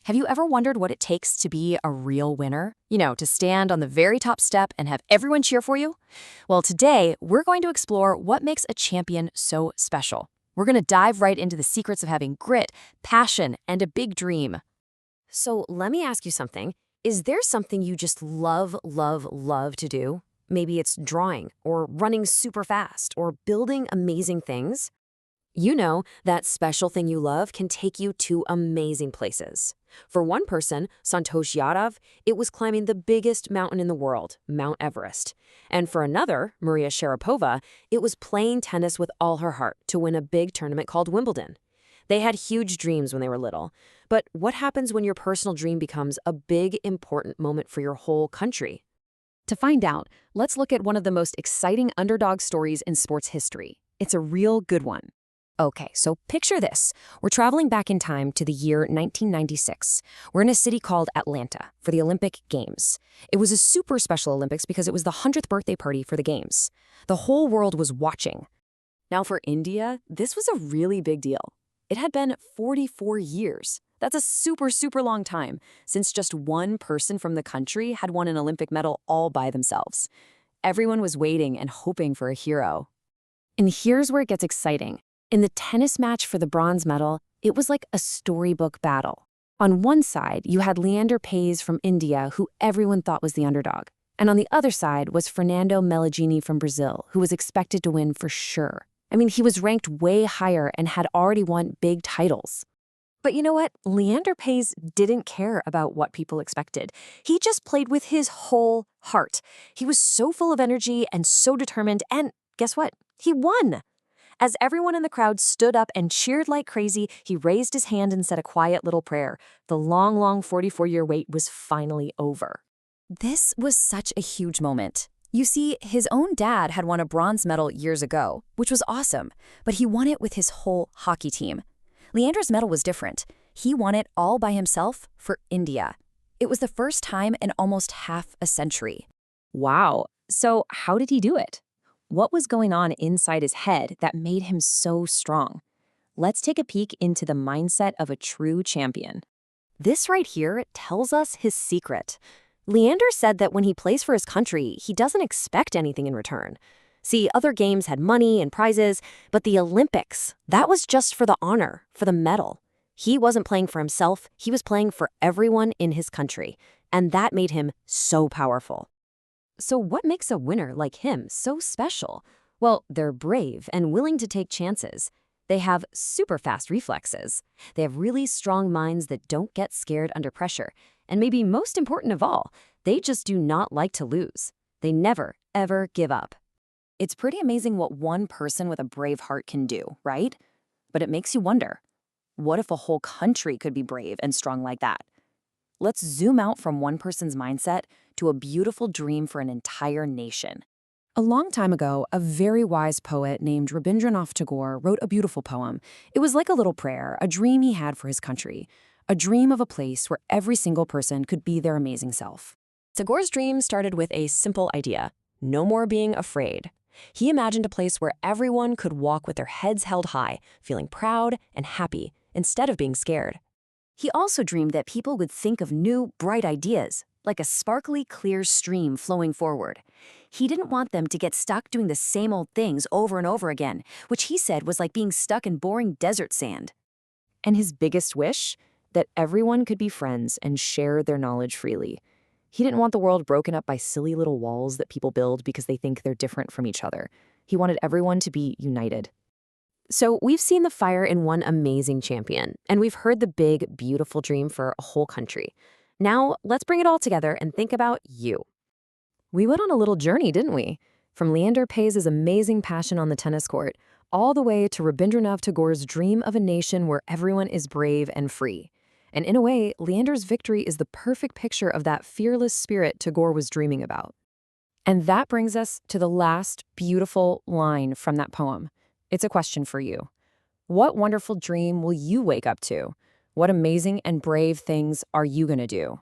Have you ever wondered what it takes to be a real winner? To stand on the very top step and have everyone cheer for you? Well, today, we're going to explore what makes a champion so special. We're going to dive right into the secrets of having grit, passion, and a big dream. So let me ask you something. Is there something you just love, love, love to do? Maybe it's drawing, or running super fast, or building amazing things. That special thing you love can take you to amazing places. For one person, Santosh Yadav, it was climbing the biggest mountain in the world, Mount Everest. And for another, Maria Sharapova, it was playing tennis with all her heart to win a big tournament called Wimbledon. They had huge dreams when they were little. But what happens when your personal dream becomes a big, important moment for your whole country? To find out, let's look at one of the most exciting underdog stories in sports history. It's a real good one. Okay, so picture this. We're traveling back in time to the year 1996. We're in a city called Atlanta for the Olympic Games. It was a super special Olympics because it was the 100th birthday party for the Games. The whole world was watching. Now for India, this was a really big deal. It had been 44 years. That's a super, super long time since just one person from the country had won an Olympic medal all by themselves. Everyone was waiting and hoping for a hero. And here's where it gets exciting. In the tennis match for the bronze medal, it was like a storybook battle. On one side, you had Leander Paes from India, who everyone thought was the underdog. And on the other side was Fernando Meligeni from Brazil, who was expected to win for sure. He was ranked way higher and had already won big titles. But you know what? Leander Paes didn't care about what people expected. He just played with his whole heart. He was so full of energy and so determined, and guess what? He won! As everyone in the crowd stood up and cheered like crazy, he raised his hand and said a quiet little prayer. The long, long 44-year wait was finally over. This was such a huge moment. You see, his own dad had won a bronze medal years ago, which was awesome, but he won it with his whole hockey team. Leander's medal was different. He won it all by himself for India. It was the first time in almost half a century. Wow. So how did he do it? What was going on inside his head that made him so strong? Let's take a peek into the mindset of a true champion. This right here tells us his secret. Leander said that when he plays for his country, he doesn't expect anything in return. See, other games had money and prizes, but the Olympics, that was just for the honor, for the medal. He wasn't playing for himself, he was playing for everyone in his country, and that made him so powerful. So what makes a winner like him so special? Well, they're brave and willing to take chances. They have super fast reflexes. They have really strong minds that don't get scared under pressure. And maybe most important of all, they just do not like to lose. They never, ever give up. It's pretty amazing what one person with a brave heart can do, right? But it makes you wonder, what if a whole country could be brave and strong like that? Let's zoom out from one person's mindset to a beautiful dream for an entire nation. A long time ago, a very wise poet named Rabindranath Tagore wrote a beautiful poem. It was like a little prayer, a dream he had for his country, a dream of a place where every single person could be their amazing self. Tagore's dream started with a simple idea: no more being afraid. He imagined a place where everyone could walk with their heads held high, feeling proud and happy instead of being scared. He also dreamed that people would think of new, bright ideas, like a sparkly, clear stream flowing forward. He didn't want them to get stuck doing the same old things over and over again, which he said was like being stuck in boring desert sand. And his biggest wish? That everyone could be friends and share their knowledge freely. He didn't want the world broken up by silly little walls that people build because they think they're different from each other. He wanted everyone to be united. So we've seen the fire in one amazing champion, and we've heard the big, beautiful dream for a whole country. Now, let's bring it all together and think about you. We went on a little journey, didn't we? From Leander Paes' amazing passion on the tennis court, all the way to Rabindranath Tagore's dream of a nation where everyone is brave and free. And in a way, Leander's victory is the perfect picture of that fearless spirit Tagore was dreaming about. And that brings us to the last beautiful line from that poem. It's a question for you. What wonderful dream will you wake up to? What amazing and brave things are you going to do?